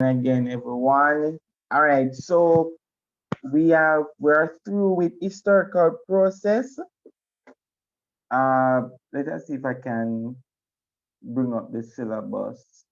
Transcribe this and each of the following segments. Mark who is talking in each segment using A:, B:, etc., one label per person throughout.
A: Again, everyone. All right, so we're through with historical process. Let us see if I can bring up the syllabus.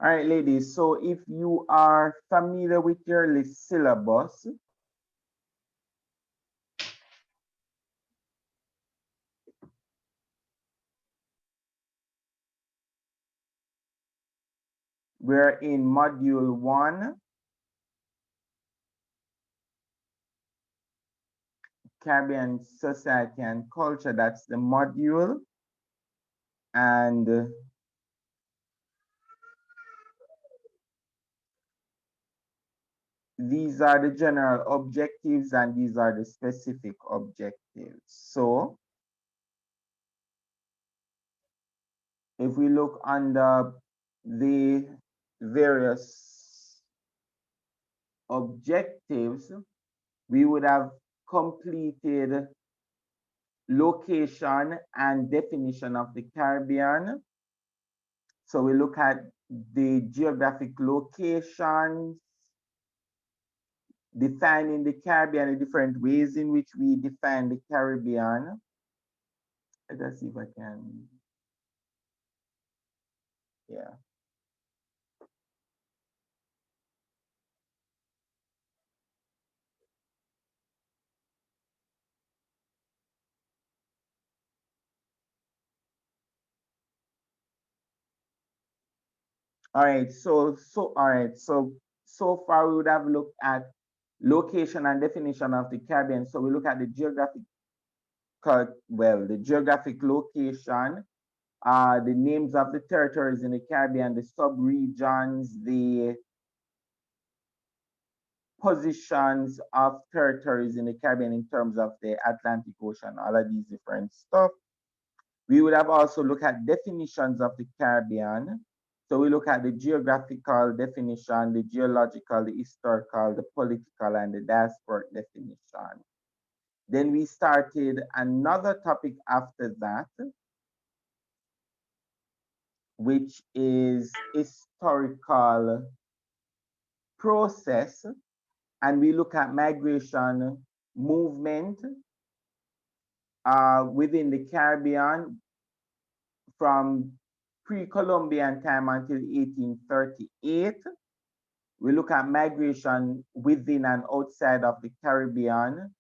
A: All right, ladies. So if you are familiar with your list syllabus, we're in module 1, Caribbean Society and Culture. That's the module. And these are the general objectives and these are the specific objectives. So if we look under the various objectives, we would have completed location and definition of the Caribbean. So we look at the geographic locations, defining the Caribbean, the different ways in which we define the Caribbean. Let us see if I can, yeah. All right, so far we would have looked at location and definition of the Caribbean. So we look at the geographic, the geographic location, the names of the territories in the Caribbean, the sub-regions, the positions of territories in the Caribbean in terms of the Atlantic Ocean, all of these different stuff. We would have also looked at definitions of the Caribbean. So we look at the geographical definition, the geological, the historical, the political, and the diasporic definition. Then we started another topic after that, which is historical process. And we look at migration movement within the Caribbean from pre-Columbian time until 1838. We look at migration within and outside of the Caribbean.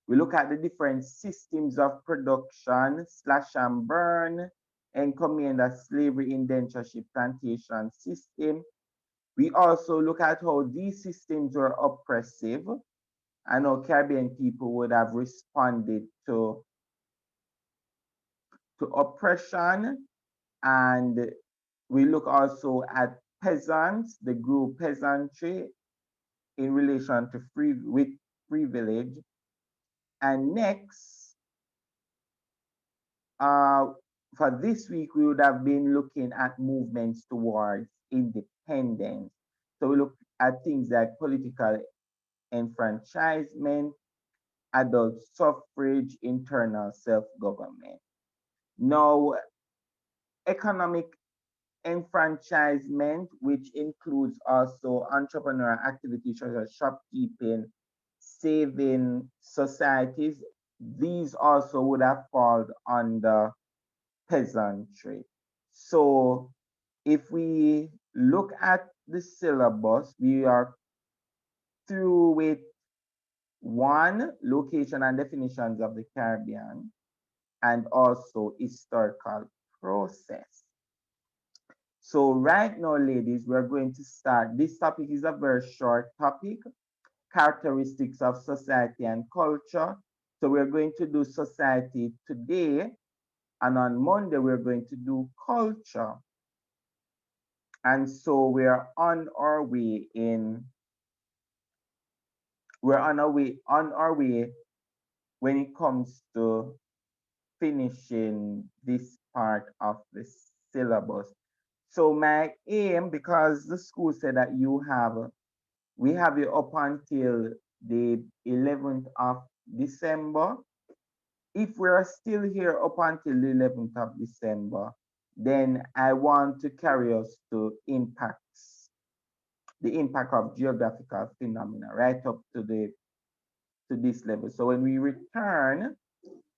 A: We look at the different systems of production, slash and burn, encomienda, slavery, indentureship, plantation system. We also look at how these systems were oppressive and how Caribbean people would have responded to oppression. And we look also at peasants, the group peasantry in relation to with privilege. And next, for this week, we would have been looking at movements towards independence. So we look at things like political enfranchisement, adult suffrage, internal self-government. Now, economic enfranchisement, which includes also entrepreneurial activities such as shopkeeping, saving societies, these also would have fallen under peasantry. So if we look at the syllabus, we are through with 1, location and definitions of the Caribbean. and also historical process. So right now, ladies, we're going to start. This topic is a very short topic, characteristics of society and culture. So we're going to do society today, and on Monday, we're going to do culture. And so we're on our way on our way when it comes to finishing this part of the syllabus. So my aim, because the school said that we have you up until the 11th of December. If we're still here up until the 11th of December, then I want to carry us to the impact of geographical phenomena, right up to this level. So when we return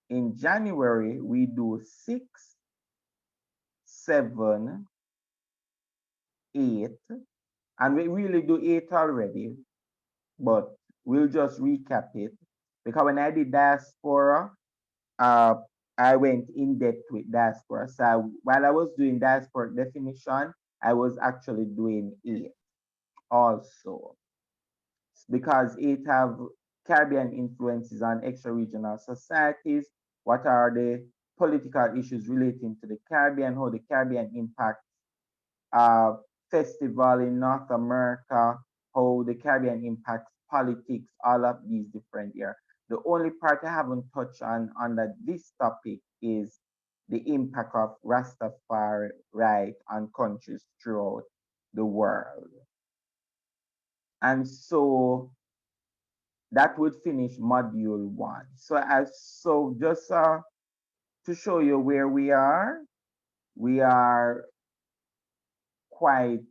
A: in January, we do 6, 7, 8, and we really do 8 already, but we'll just recap it. Because when I did diaspora, uh, I went in depth with diaspora. So while I was doing diaspora definition, I was actually doing 8 also, because it have Caribbean influences on extra-regional societies. What are the political issues relating to the Caribbean? How the Caribbean impacts uh, festival in North America? How the Caribbean impacts politics? All of these different here. The only part I haven't touched on under this topic is the impact of Rastafari right on countries throughout the world. And so that would finish module 1. So just to show you where we are quite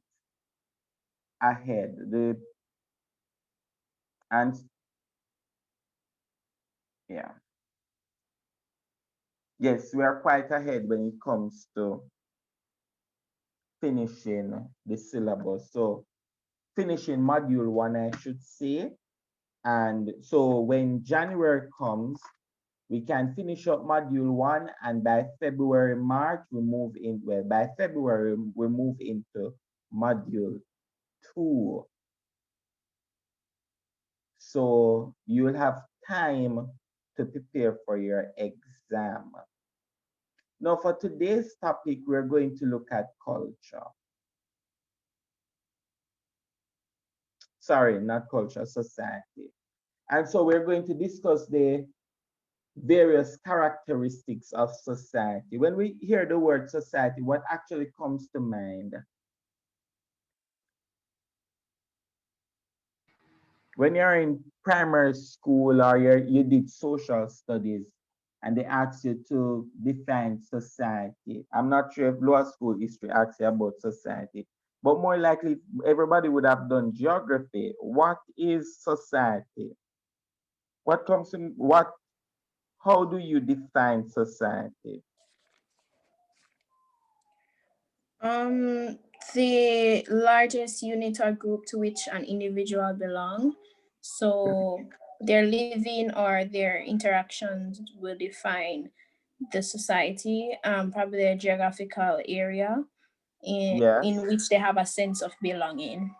A: ahead. And yeah, yes, we are quite ahead when it comes to finishing the syllabus. So finishing module 1, I should say. And so when January comes, we can finish up module 1, and by February, March, we move in. Well, by February, we move into module 2. So you'll have time to prepare for your exam. Now, for today's topic, we're going to look at culture. Sorry, not culture, society. And so we're going to discuss the various characteristics of society. When we hear the word society, what actually comes to mind? When you're in primary school or you did social studies and they ask you to define society, I'm not sure if lower school history asks you about society, but more likely everybody would have done geography. What is society? What comes in what How do you define society?
B: Um, the largest unit or group to which an individual belong. So their living or their interactions will define the society, probably their geographical area
A: Yes,
B: in which they have a sense of belonging.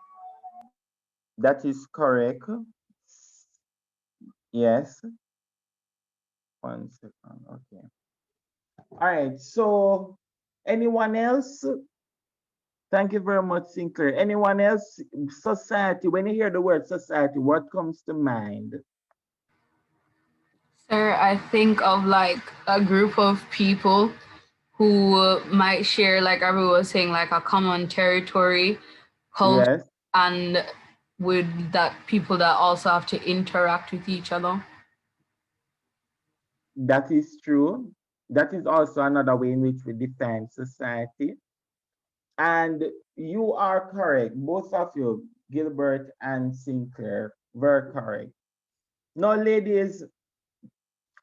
A: that is correct. Yes. 1 second. Okay. All right. So, anyone else? Thank you very much, Sinclair. Anyone else? Society. When you hear the word society, what comes to mind?
C: Sir, I think of like a group of people who might share, like everyone was saying, like a common territory, culture,
A: Yes,
C: and with that people that also have to interact with each other.
A: that is true. That is also another way in which we define society. And you are correct, both of you, Gilbert and Sinclair, very correct. Now, ladies,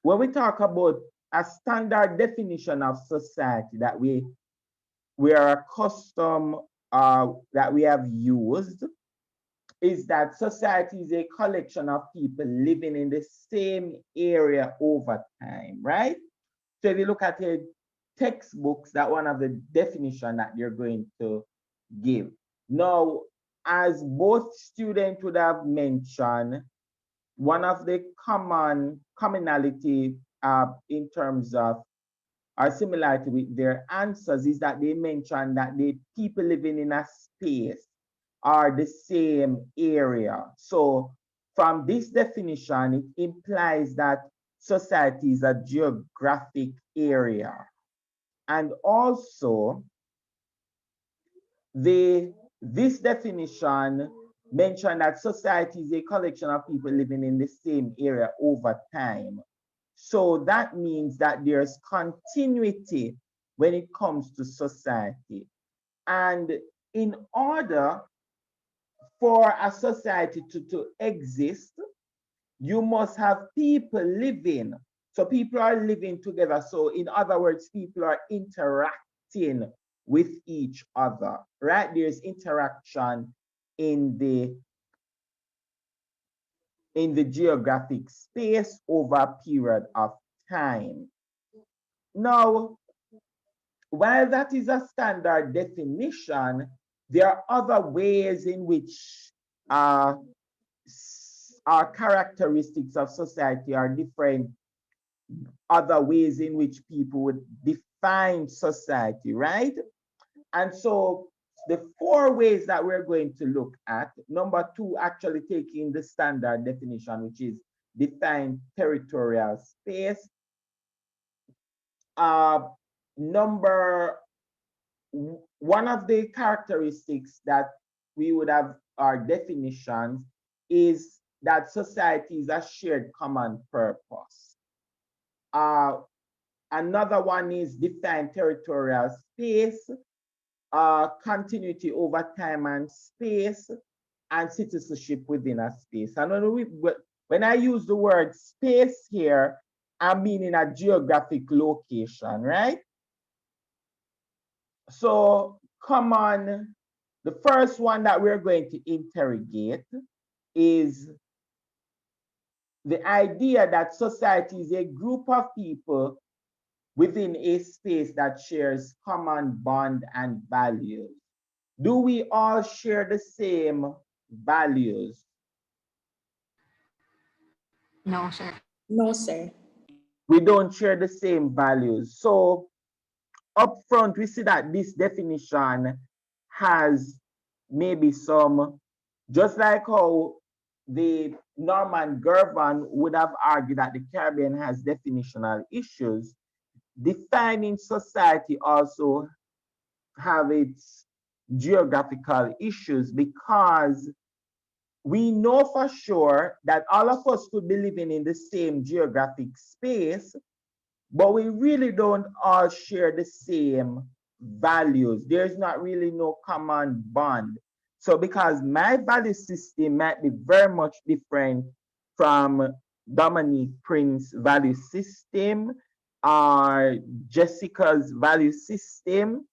A: when we talk about a standard definition of society that we are accustomed that we have used is that society is a collection of people living in the same area over time, right? So if you look at your textbooks, that one of the definition that they're going to give. Now, as both students would have mentioned, one of the commonality in terms of or similarity with their answers is that they mention that the people living in a space are the same area. So from this definition, it implies that society is a geographic area. And also, this definition mentioned that society is a collection of people living in the same area over time. So that means that there's continuity when it comes to society. And in order for a society to exist, you must have people living. So people are living together. So in other words, people are interacting with each other, right? There's interaction in the geographic space over a period of time. Now, while that is a standard definition, there are other ways in which our characteristics of society are different, other ways in which people would define society, right? And so the four ways that we're going to look at, number two, actually taking the standard definition, which is define territorial space. One of the characteristics that we would have our definitions is that society is a shared common purpose. Another one is define territorial space, continuity over time and space, and citizenship within a space. And when I use the word space here, I'm meaning a geographic location, right? So come on, the first one that we're going to interrogate is the idea that society is a group of people within a space that shares common bond and values. Do we all share the same values?
C: No, sir.
B: No, sir.
A: We don't share the same values. So up front, we see that this definition has maybe some, just like how the Norman Gervan would have argued that the Caribbean has definitional issues, defining society also have its geographical issues, because we know for sure that all of us could be living in the same geographic space, but we really don't all share the same values. There's not really no common bond. So because my value system might be very much different from Dominique Prince's value system, or Jessica's value system,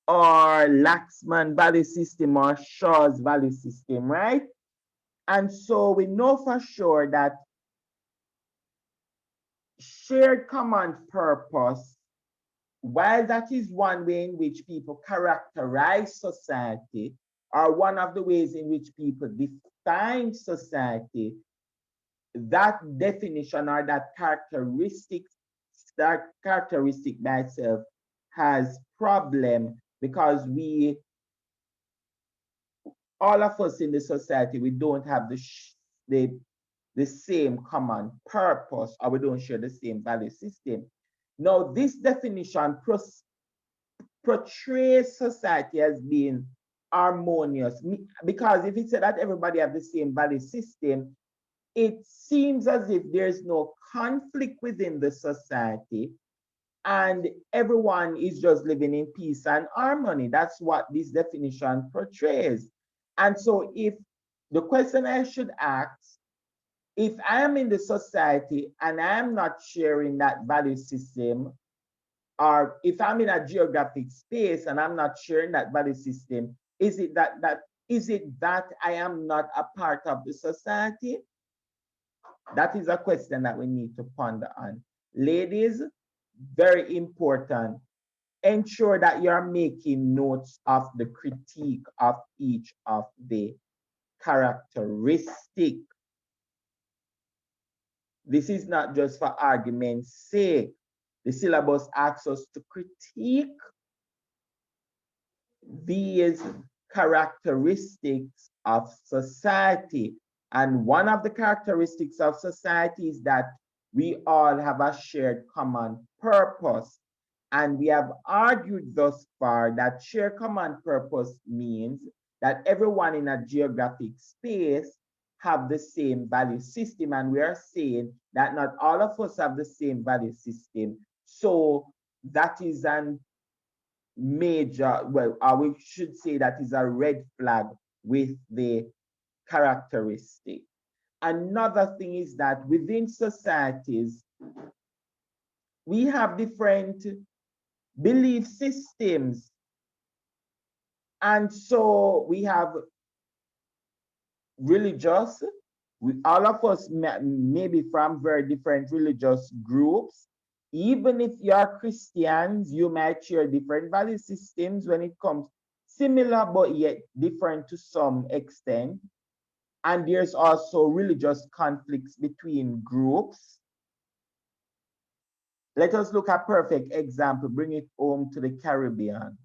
A: or Laxman value system, or Shaw's value system, right? And so we know for sure that shared common purpose, while that is one way in which people characterize society, or one of the ways in which people define society, that definition or that characteristic by itself has problem, because all of us in the society, we don't have the same common purpose, or we don't share the same value system. Now, this definition portrays society as being harmonious, because if it said that everybody have the same value system, it seems as if there's no conflict within the society and everyone is just living in peace and harmony. That's what this definition portrays. And so if the question I should ask, if I am in the society and I am not sharing that value system, or if I'm in a geographic space and I'm not sharing that value system, is it that I am not a part of the society? That is a question that we need to ponder on. Ladies, very important. Ensure that you're making notes of the critique of each of the characteristic. This is not just for argument's sake. The syllabus asks us to critique these characteristics of society. And one of the characteristics of society is that we all have a shared common purpose. And we have argued thus far that shared common purpose means that everyone in a geographic space have the same value system. And we are saying that not all of us have the same value system. So that is an major, well, we should say that is a red flag with the characteristic. Another thing is that within societies, we have different belief systems. And so we have religious, all of us maybe from very different religious groups. Even if you are Christians, you might share different value systems when it comes similar but yet different to some extent. And there's also religious conflicts between groups. Let us look at perfect example, bring it home to the Caribbean.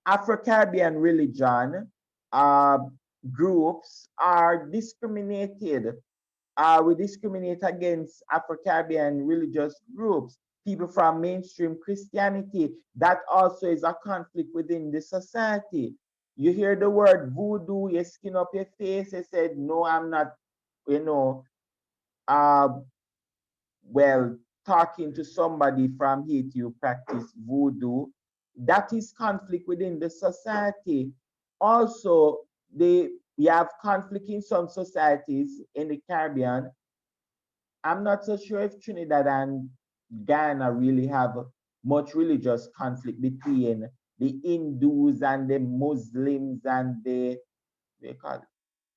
A: Afro-Caribbean religion groups are discriminated. We discriminate against Afro-Caribbean religious groups, people from mainstream Christianity. That also is a conflict within the society. You hear the word voodoo, you skin up your face, you said, no, I'm not, you know, well, talking to somebody from Haiti who practice voodoo. That is conflict within the society. Also, we have conflict in some societies in the Caribbean. I'm not so sure if Trinidad and Guyana really have much religious conflict between the Hindus and the Muslims and they call it,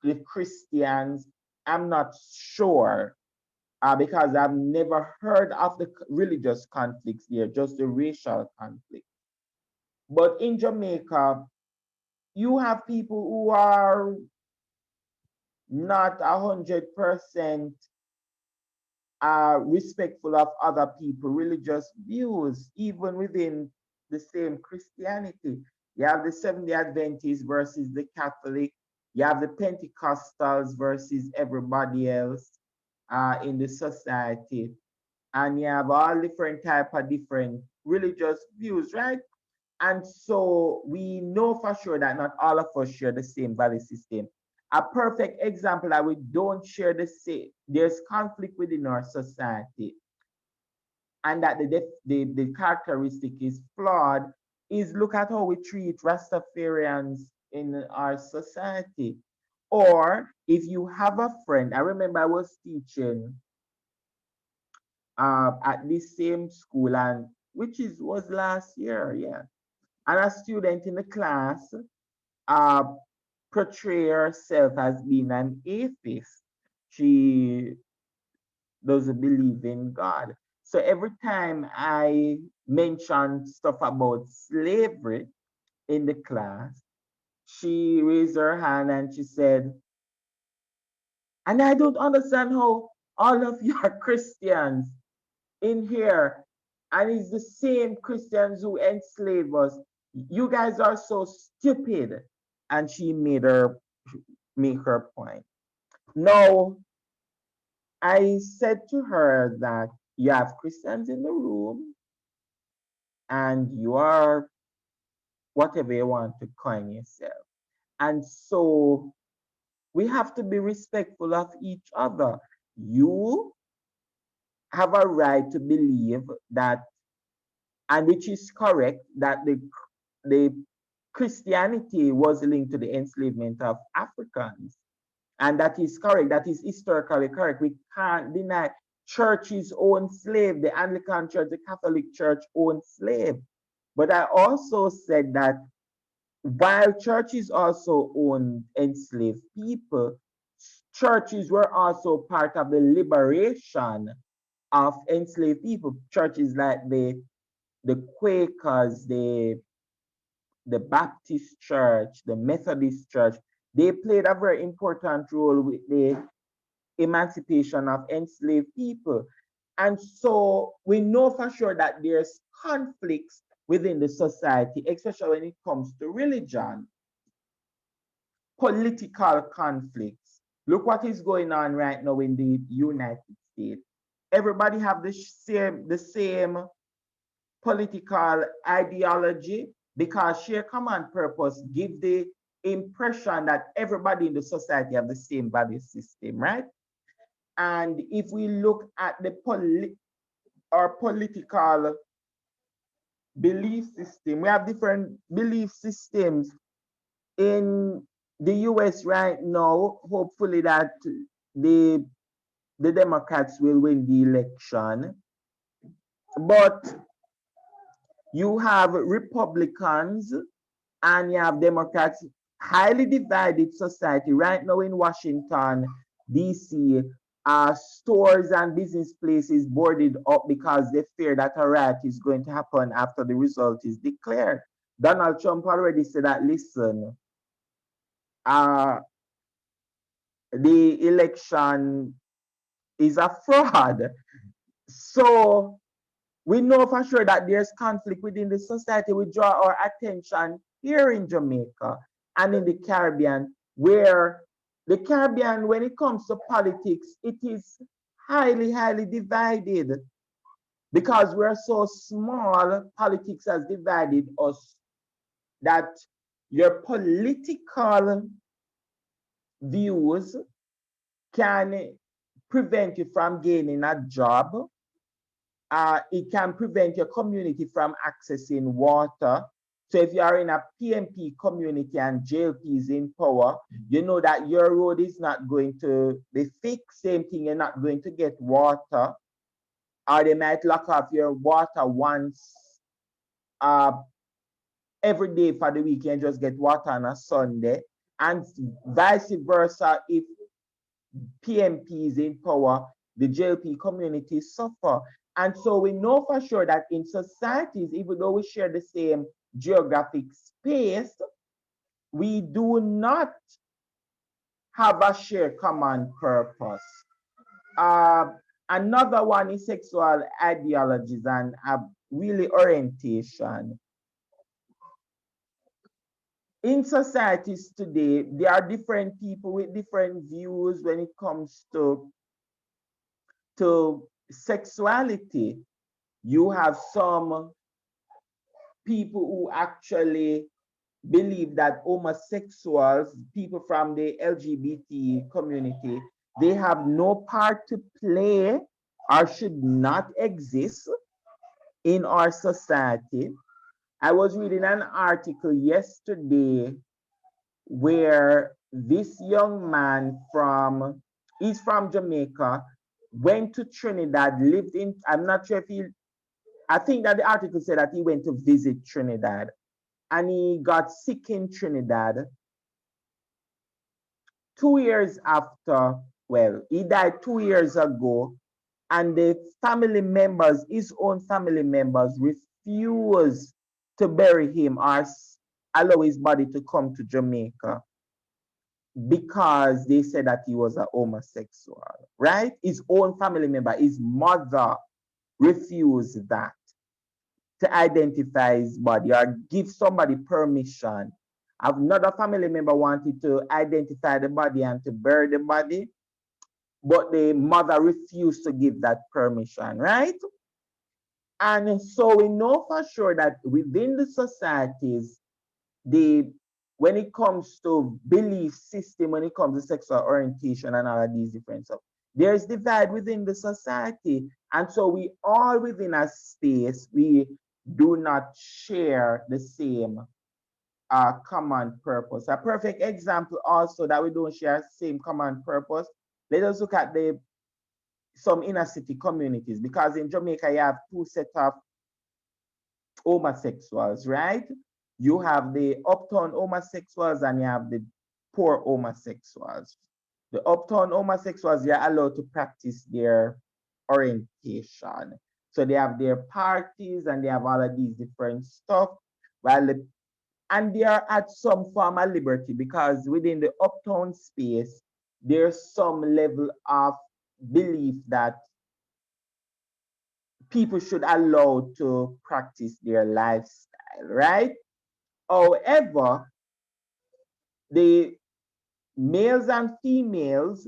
A: the Christians. I'm not sure because I've never heard of the religious conflicts there, just the racial conflict. But in Jamaica, you have people who are not 100% respectful of other people, religious views, even within the same Christianity. You have the Seventh-day Adventists versus the Catholic. You have the Pentecostals versus everybody else in the society. And you have all different type of different religious views, right? And so we know for sure that not all of us share the same value system. A perfect example that we don't share the same, there's conflict within our society, and that the characteristic is flawed, is look at how we treat Rastafarians in our society. Or if you have a friend, I remember I was teaching at this same school, and was last year, yeah. And a student in the class uh, portray herself as being an atheist. She doesn't believe in God. So every time I mention stuff about slavery in the class, she raised her hand and she said, and I don't understand how all of you are Christians in here, and it's the same Christians who enslave us. You guys are so stupid. And she made her make her point. Now, I said to her that you have Christians in the room and you are whatever you want to coin yourself. And so we have to be respectful of each other. You have a right to believe that, and which is correct, that the Christianity was linked to the enslavement of Africans. And that is correct. That is historically correct. We can't deny churches own slave. The Anglican Church, the Catholic Church own slave. But I also said that while churches also own enslaved people, churches were also part of the liberation of enslaved people. Churches like the Quakers, the Baptist Church, the Methodist Church, they played a very important role with the emancipation of enslaved people. And so we know for sure that there's conflicts within the society, especially when it comes to religion, political conflicts. Look what is going on right now in the United States. Everybody have the same political ideology, because share common purpose give the impression that everybody in the society have the same value system, right? And if we look at the our political belief system, we have different belief systems in the US right now. Hopefully that the the Democrats will win the election, but you have Republicans and you have Democrats, highly divided society. Right now in Washington, D.C., stores and business places boarded up because they fear that a riot is going to happen after the result is declared. Donald Trump already said that, listen, uh, the election is a fraud. So we know for sure that there's conflict within the society. We draw our attention here in Jamaica and in the Caribbean, where the Caribbean, when it comes to politics, it is highly, highly divided. Because we're so small, politics has divided us that your political views can prevent you from gaining a job. It can prevent your community from accessing water. So if you are in a PMP community and JLP is in power, you know that your road is not going to be fixed. Same thing, you're not going to get water. Or they might lock off your water once every day for the week, and just get water on a Sunday. And vice versa, if PMP is in power, the JLP communities suffer. And so we know for sure that in societies, even though we share the same geographic space, we do not have a shared common purpose. Another one is sexual ideologies and really orientation. In societies today, there are different people with different views when it comes to sexuality. You have some people who actually believe that homosexuals, people from the LGBT community, they have no part to play or should not exist in our society. I was reading an article yesterday where this young man he's from Jamaica, went to Trinidad, lived in, I'm not sure if I think that the article said that he went to visit Trinidad and he got sick in Trinidad. 2 years after, well, he died 2 years ago, and the family members, his own family members, refused to bury him or allow his body to come to Jamaica because they said that he was a homosexual, right? His own family member, his mother, refused that, to identify his body or give somebody permission. Another family member wanted to identify the body and to bury the body, but the mother refused to give that permission, right? And so we know for sure that within the societies, the when it comes to belief system, when it comes to sexual orientation and all of these different stuff, there's divide within the society. And so we all within a space, we do not share the same common purpose. A perfect example also that we don't share same common purpose. Let us look at some inner city communities, because in Jamaica you have two sets of homosexuals, right? You have the uptown homosexuals and you have the poor homosexuals. The uptown homosexuals, they are allowed to practice their orientation. So they have their parties and they have all of these different stuff. While and they are at some form of liberty because within the uptown space, there's some level of belief that people should allow to practice their lifestyle, right? However, the males and females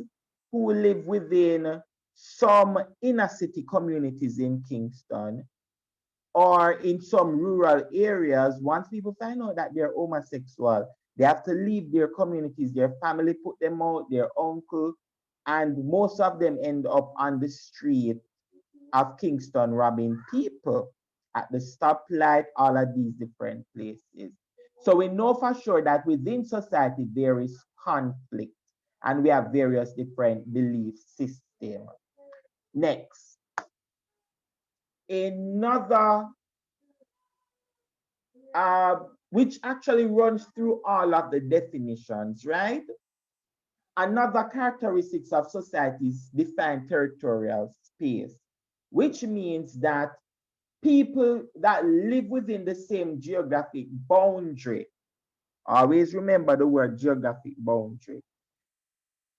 A: who live within some inner city communities in Kingston or in some rural areas, once people find out that they're homosexual, they have to leave their communities, their family put them out, their uncle, and most of them end up on the street of Kingston robbing people at the stoplight, all of these different places. So we know for sure that within society there is conflict and we have various different belief systems. Next, another which actually runs through all of the definitions, right? Another characteristics of societies define territorial space, which means that people that live within the same geographic boundary, always remember the word geographic boundary.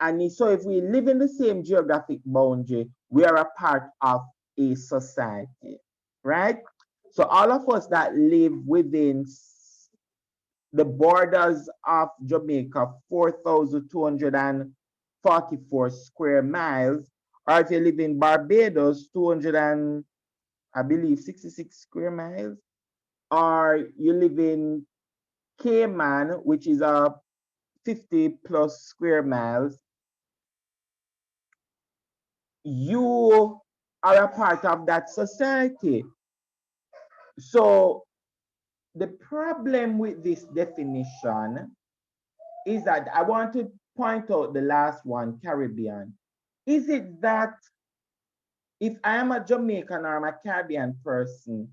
A: And so if we live in the same geographic boundary, we are a part of a society, right? So all of us that live within the borders of Jamaica, 4,244 square miles, or if you live in Barbados, 200 and I believe 66 square miles, or you live in Cayman, which is a 50 plus square miles, you are a part of that society. So the problem with this definition is that I want to point out the last one, Caribbean. Is it that if I am a Jamaican or I'm a Caribbean person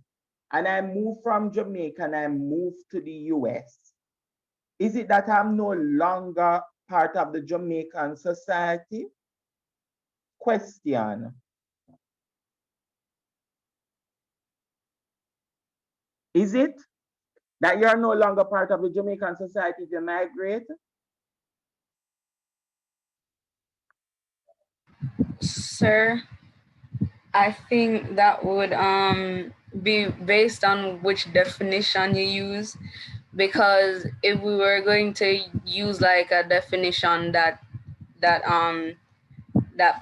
A: and I move from Jamaica and I move to the US, is it that I'm no longer part of the Jamaican society? Question. Is it that you're no longer part of the Jamaican society if you migrate?
C: Sir, I think that would be based on which definition you use, because if we were going to use like a definition that that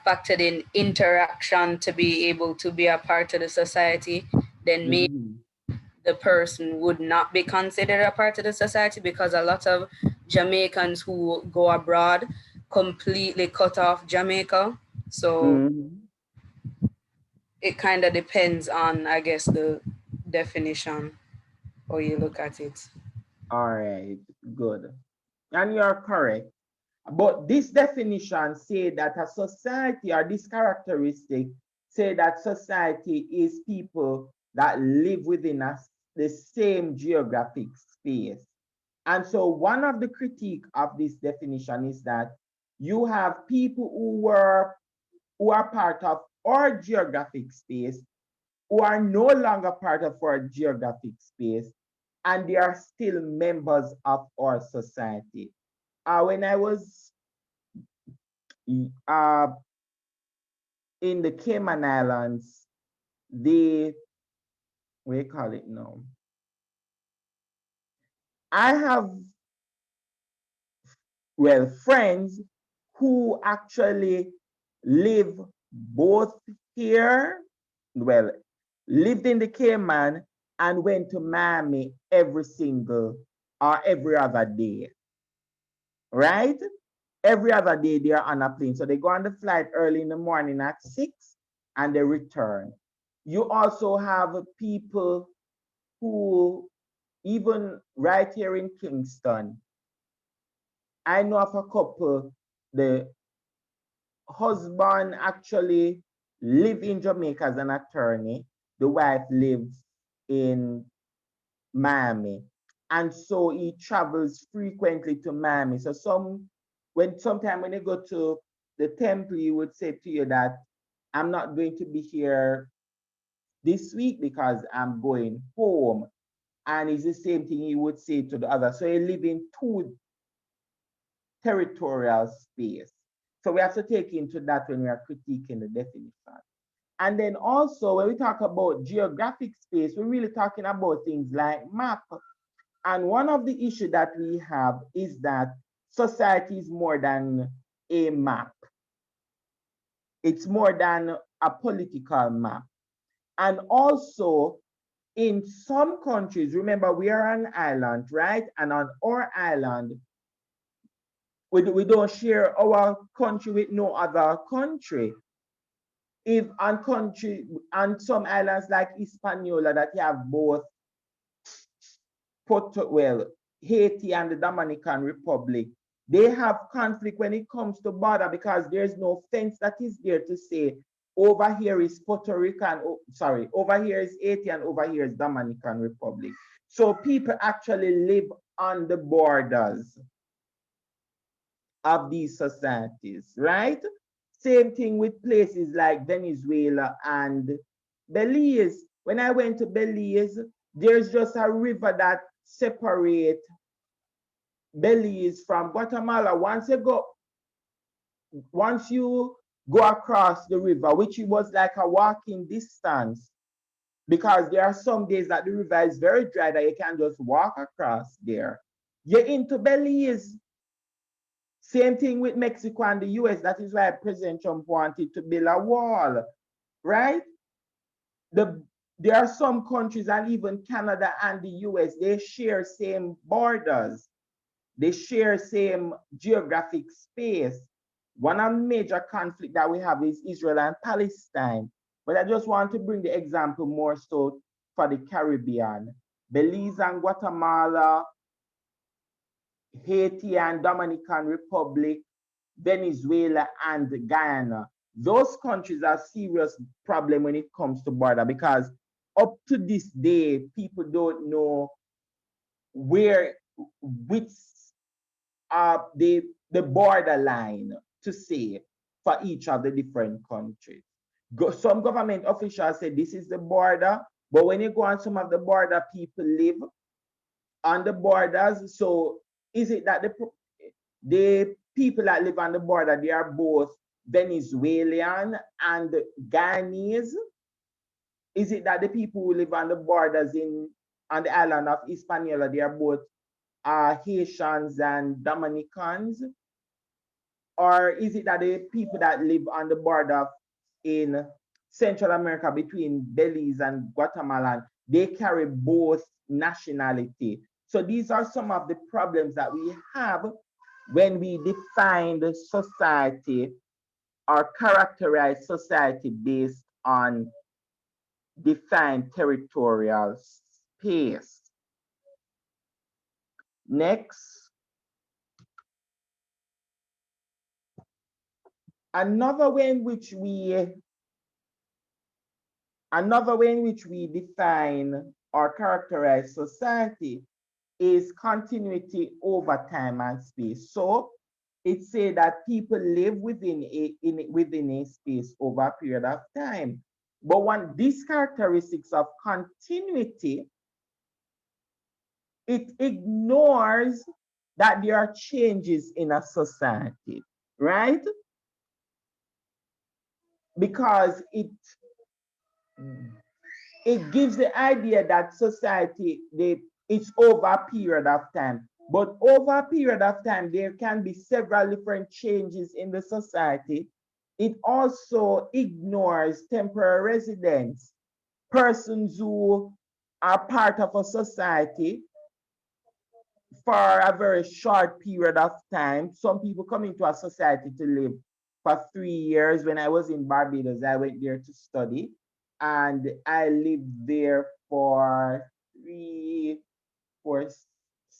C: factored in interaction to be able to be a part of the society, then maybe
A: Mm-hmm.
C: the person would not be considered a part of the society, because a lot of Jamaicans who go abroad completely cut off Jamaica. So
A: Mm-hmm.
C: it kind of depends on, I guess, the definition or you look at it.
A: All right, good. And you're correct. But this definition say that a society or this characteristic say that society is people that live within us the same geographic space. And so one of the critique of this definition is that you have people who are part of our geographic space who are no longer part of our geographic space and they are still members of our society. When I was uh, in the Cayman Islands, the we call it now. I have friends who actually live both here, well, lived in the Cayman and went to Miami every single or every other day, right? Every other day they're on a plane. So they go on the flight early in the morning at 6 and they return. You also have people who, even right here in Kingston, I know of a couple, the husband actually live in Jamaica as an attorney. The wife lives in Miami. And so he travels frequently to Miami. So sometime when you go to the temple, he would say to you that I'm not going to be here this week because I'm going home. And it's the same thing he would say to the other. So you live in two territorial space. So we have to take into that when we are critiquing the definition. And then also when we talk about geographic space, we're really talking about things like map. And one of the issues that we have is that society is more than a map. It's more than a political map. And also in some countries, remember we are an island, right? And on our island, we don't share our country with no other country. If on some islands like Hispaniola that you have both Haiti and the Dominican Republic, they have conflict when it comes to border because there's no fence that is there to say over here is Puerto Rican, over here is Haiti and over here is Dominican Republic. So people actually live on the borders of these societies, right? Same thing with places like Venezuela and Belize. When I went to Belize, there's just a river that separates Belize from Guatemala. Once you go across the river, which was like a walking distance, because there are some days that the river is very dry that you can just walk across there. You're into Belize. Same thing with Mexico and the US. That is why President Trump wanted to build a wall, right? There are some countries, and even Canada and the US, they share same borders. They share same geographic space. One of the major conflict that we have is Israel and Palestine. But I just want to bring the example more so for the Caribbean. Belize and Guatemala, Haiti and Dominican Republic, Venezuela and Guyana. Those countries are serious problem when it comes to border because up to this day, people don't know which the borderline to say for each of the different countries. Some government officials say this is the border, but when you go on some of the border, people live on the borders. So is it that the people that live on the border, they are both Venezuelan and Guyanese? Is it that the people who live on the borders on the island of Hispaniola, they are both Haitians and Dominicans? Or is it that the people that live on the border in Central America between Belize and Guatemala, they carry both nationality? So these are some of the problems that we have when we define the society or characterize society based on defined territorial space. Next, another way in which we define or characterize society is continuity over time and space. So it says that people live within a space over a period of time. But one these characteristics of continuity, it ignores that there are changes in a society, right? Because it gives the idea that society it's over a period of time. But over a period of time, there can be several different changes in the society. It also ignores temporary residents, persons who are part of a society for a very short period of time. Some people come into a society to live for 3 years. When I was in Barbados, I went there to study, and I lived there for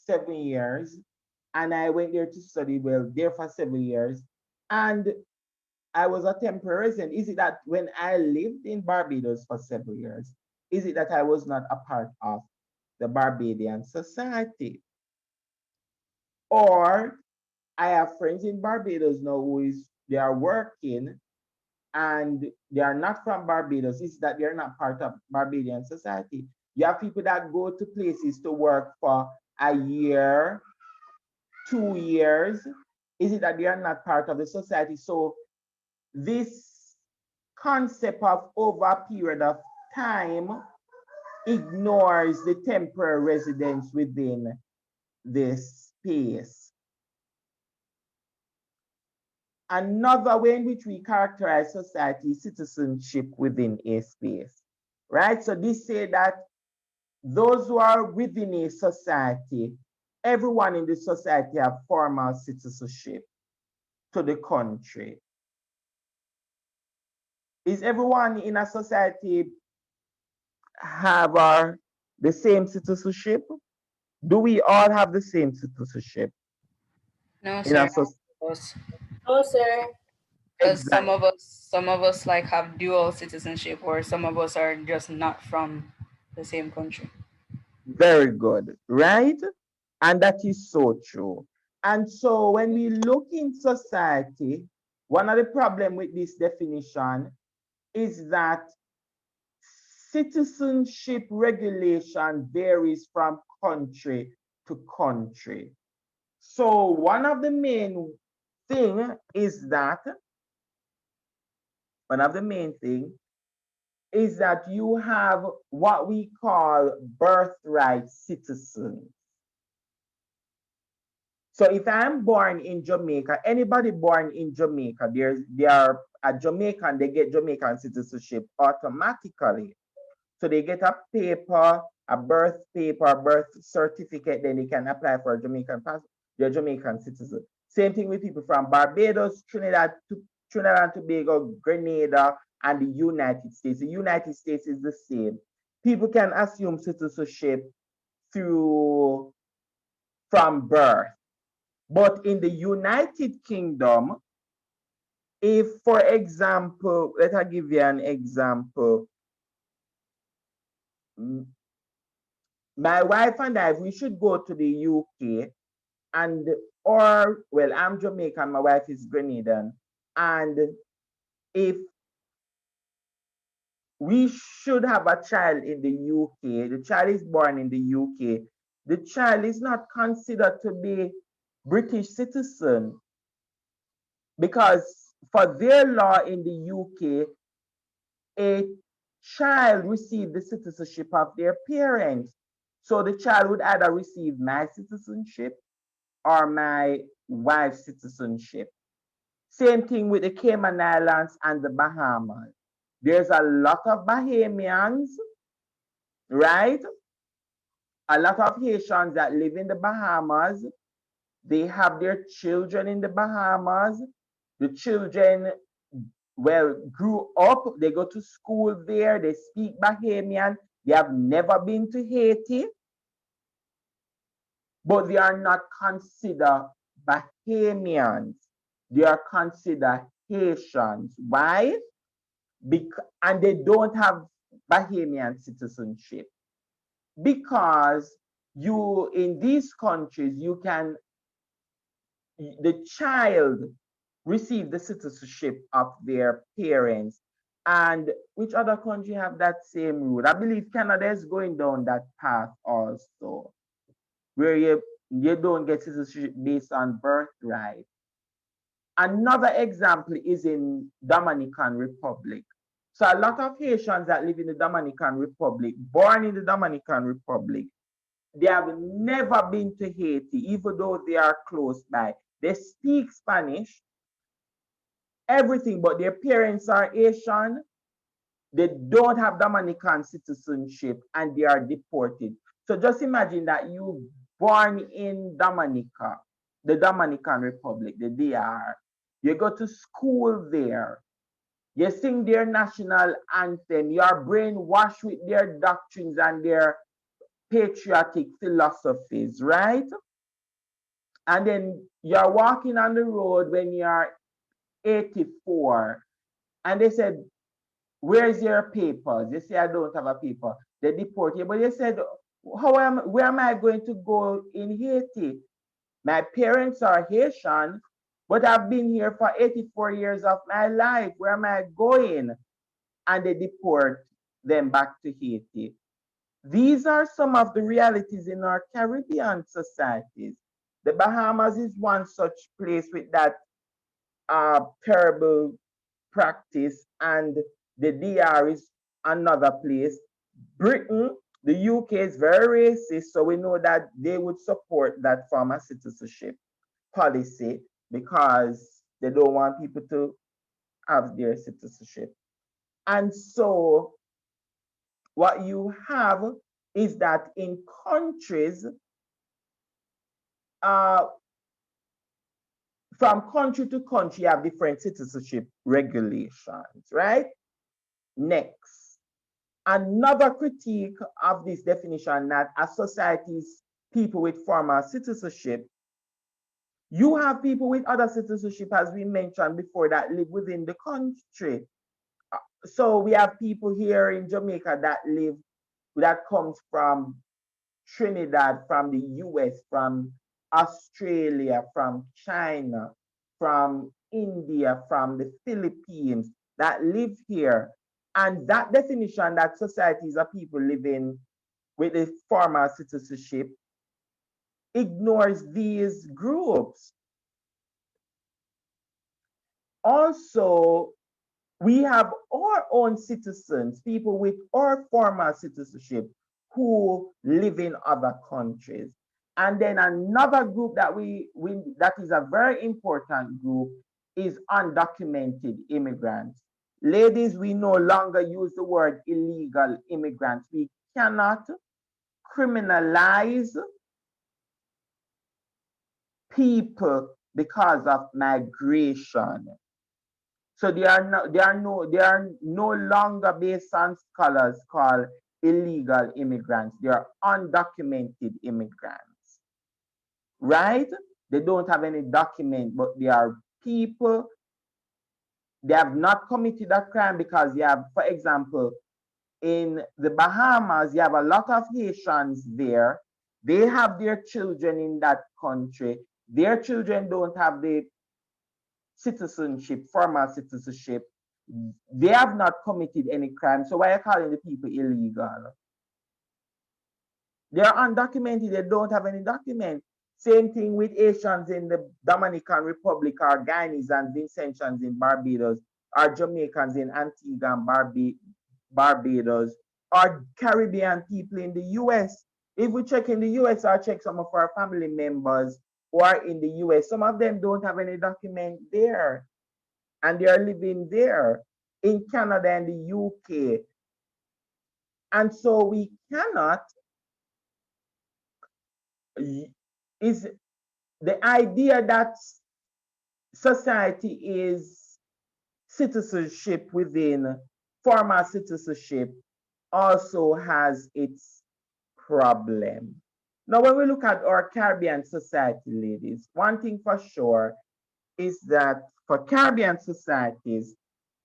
A: 7 years. And I went there to study, well, there for 7 years. And I was a temporary resident. Is it that when I lived in Barbados for 7 years, is it that I was not a part of the Barbadian society? Or I have friends in Barbados now they are working and they are not from Barbados, is that they're not part of Barbadian society. You have people that go to places to work for a year, 2 years. Is it that they are not part of the society? So this concept of over a period of time ignores the temporary residence within this space. Another way in which we characterize society is citizenship within a space, right? So this say that those who are within a society, everyone in the society have formal citizenship to the country. Is everyone in a society have the same citizenship? Do we all have the same citizenship
C: No,
A: in a
C: sir.
A: society?
B: No, sir.
C: Because
A: Exactly.
C: some of us like have dual citizenship, or some of us are just not from the same country.
A: Very good, right? And that is so true. And so when we look in society, one of the problem with this definition is that citizenship regulation varies from country to country. So one of the main thing is that one of the main thing is that you have what we call birthright citizens. So if I'm born in Jamaica, anybody born in Jamaica, they are a Jamaican, they get Jamaican citizenship automatically. So they get a paper, a birth paper, a birth certificate, then they can apply for a Jamaican passport. They're Jamaican citizen. Same thing with people from Barbados, Trinidad and Tobago, Grenada, and the United States. The United States is the same. People can assume citizenship through from birth. But in the United Kingdom, if, for example, let me give you an example. My wife and I, we should go to the UK and, or, well, I'm Jamaican, my wife is Grenadian. And if we should have a child in the UK, the child is born in the UK, the child is not considered to be British citizen because for their law in the UK, a child received the citizenship of their parents. So the child would either receive my citizenship or my wife's citizenship. Same thing with the Cayman Islands and the Bahamas. There's a lot of Bahamians, right? A lot of Haitians that live in the Bahamas. They have their children in the Bahamas. The children, well, grew up, they go to school there, they speak Bahamian, they have never been to Haiti, but they are not considered Bahamians. They are considered Haitians. Why? And they don't have Bahamian citizenship. Because you, in these countries, the child receive the citizenship of their parents. And which other country have that same rule? I believe Canada is going down that path also, where you don't get citizenship based on birthright. Another example is in Dominican Republic. So a lot of Haitians that live in the Dominican Republic, born in the Dominican Republic, they have never been to Haiti, even though they are close by. They speak Spanish, everything, but their parents are Asian. They don't have Dominican citizenship and they are deported. So just imagine that you born in Dominica, the Dominican Republic, the DR. You go to school there. You sing their national anthem. You are brainwashed with their doctrines and their patriotic philosophies, right? And then you're walking on the road when you're 84, and they said, where's your papers? You say, I don't have a paper. They deport you. But you said, where am I going to go in Haiti? My parents are Haitian, but I've been here for 84 years of my life. Where am I going? And they deport them back to Haiti. These are some of the realities in our Caribbean societies. The Bahamas is one such place with that terrible practice, and the DR is another place. Britain, the UK is very racist, so we know that they would support that form of citizenship policy because they don't want people to have their citizenship. And so what you have is that in countries, uh, from country to country, you have different citizenship regulations, right? Next, another critique of this definition that as societies, people with formal citizenship, you have people with other citizenship, as we mentioned before, that live within the country. So we have people here in Jamaica that comes from Trinidad, from the US, from Australia, from China, from India, from the Philippines that live here. And that definition that societies are people living with a formal citizenship ignores these groups. Also, we have our own citizens, people with our formal citizenship who live in other countries. And then another group that that is a very important group is undocumented immigrants. Ladies, we no longer use the word illegal immigrants. We cannot criminalize people because of migration. So they are no longer based on scholars called illegal immigrants. They are undocumented immigrants, right? They don't have any document, but they are people. They have not committed a crime because you have, for example, in the Bahamas, you have a lot of Haitians there. They have their children in that country. Their children don't have the citizenship, formal citizenship. They have not committed any crime. So why are you calling the people illegal? They are undocumented. They don't have any document. Same thing with Asians in the Dominican Republic, or Guyanese and Vincentians in Barbados, or Jamaicans in Antigua and Barbados, or Caribbean people in the US. If we check in the US or check some of our family members who are in the US, some of them don't have any document there, and they are living there in Canada and the UK. And so we cannot, is the idea that society is citizenship within formal citizenship also has its problem. Now, when we look at our Caribbean society, ladies, one thing for sure is that for Caribbean societies,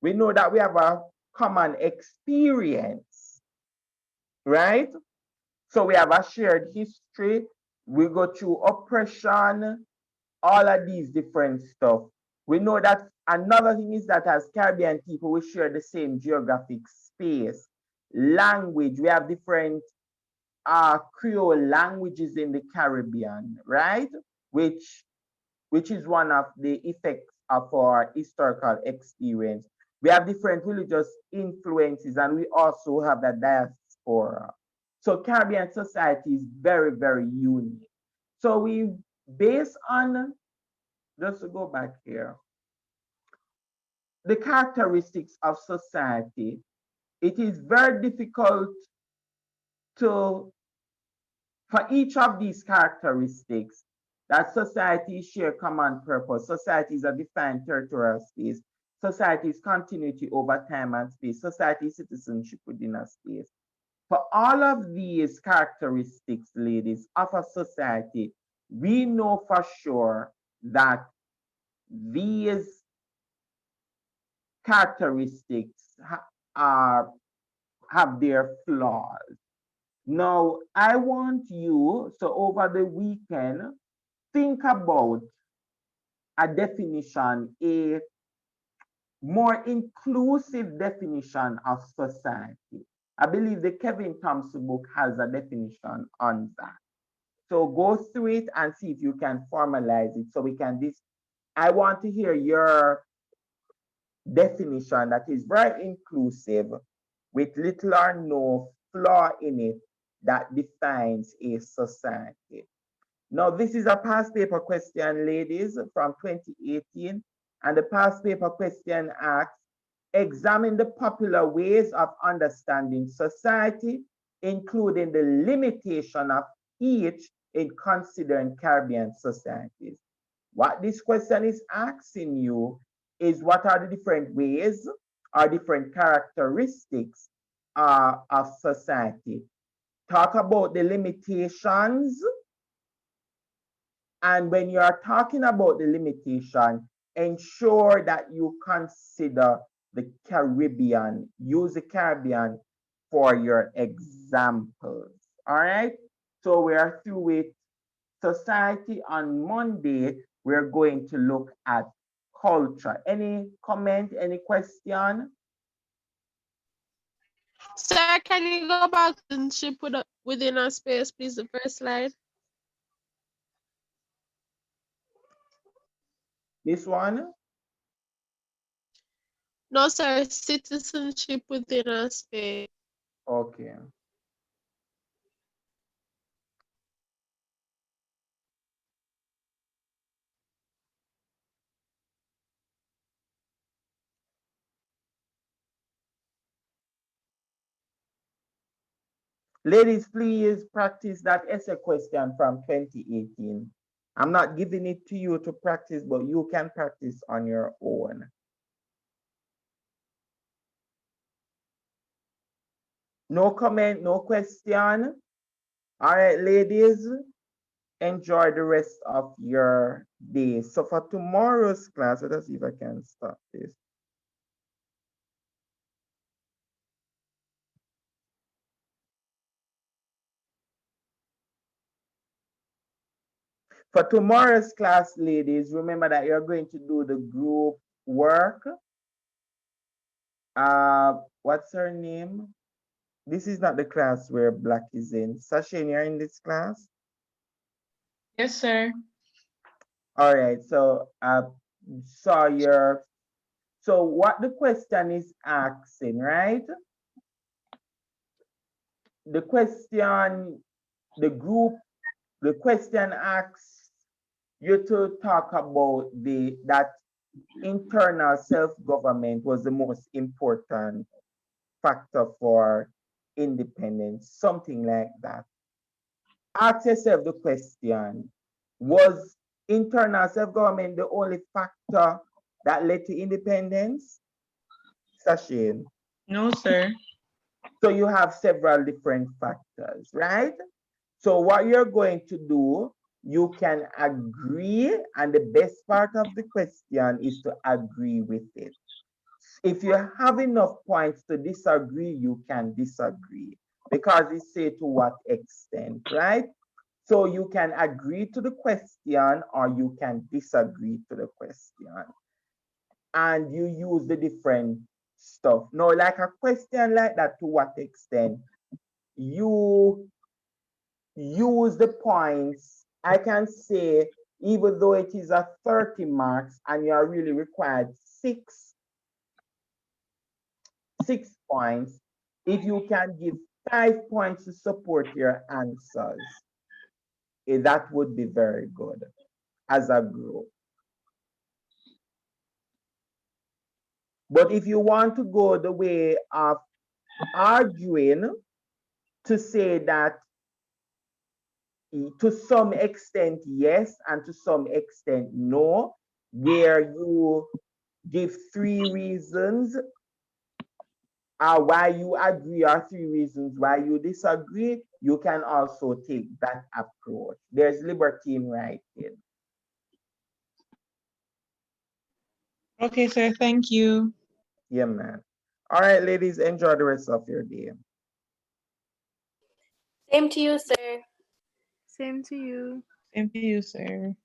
A: we know that we have a common experience, right? So we have a shared history. We go through oppression, all of these different stuff. We know that another thing is that as Caribbean people, we share the same geographic space, language. We have different Creole languages in the Caribbean, right? Which is one of the effects of our historical experience. We have different religious influences, and we also have the diaspora. So Caribbean society is very, very unique. So we based on, just to go back here, the characteristics of society, it is very difficult to, for each of these characteristics, that societies share common purpose. Societies are defined territorial space. Societies continuity over time and space. Society citizenship within a space. For all of these characteristics, ladies, of a society, we know for sure that these characteristics are have their flaws. Now, I want you, so over the weekend, think about a definition, a more inclusive definition of society. I believe the Kevin Thompson book has a definition on that. So go through it and see if you can formalize it so we can I want to hear your definition that is very inclusive with little or no flaw in it that defines a society. Now, this is a past paper question, ladies, from 2018. And the past paper question asks, examine the popular ways of understanding society, including the limitation of each in considering Caribbean societies. What this question is asking you is what are the different ways or different characteristics of society. Talk about the limitations. And when you are talking about the limitation, ensure that you consider the Caribbean. Use the Caribbean for your examples. All right. So we are through with society. On Monday, we're going to look at culture. Any comment, any question?
D: Sir, can you go back and ship within a space, please, the first slide?
A: This one?
D: No, sir, citizenship within a space.
A: Okay. Ladies, please practice that essay question from 2018. I'm not giving it to you to practice, but you can practice on your own. No comment, no question. All right, ladies, enjoy the rest of your day. So for tomorrow's class, let us see if I can stop this. For tomorrow's class, ladies, remember that you're going to do the group work. What's her name? This is not the class where Black is in. Sashin, you're in this class?
C: Yes, sir.
A: All right, so so what the question is asking, right? The question asks you to talk about that internal self-government was the most important factor for independence, something like that. Ask yourself the question, was internal self-government the only factor that led to independence? Sachin?
C: No, sir.
A: So you have several different factors, right? So what you're going to do, you can agree, and the best part of the question is to agree with it. If you have enough points to disagree, you can disagree because it say to what extent, right? So you can agree to the question or you can disagree to the question. And you use the different stuff. Now, like a question like that, to what extent? You use the points. I can say, even though it is a 30 marks and you are really required six points, if you can give 5 points to support your answers, that would be very good as a group. But if you want to go the way of arguing to say that to some extent yes and to some extent no, where you give 3 reasons why you agree or 3 reasons why you disagree, you can also take that approach. There's liberty in writing.
E: Okay, sir. Thank you.
A: Yeah, man. All right, ladies, enjoy the rest of your day.
B: Same to you, sir.
D: Same to you.
E: Same to you, sir.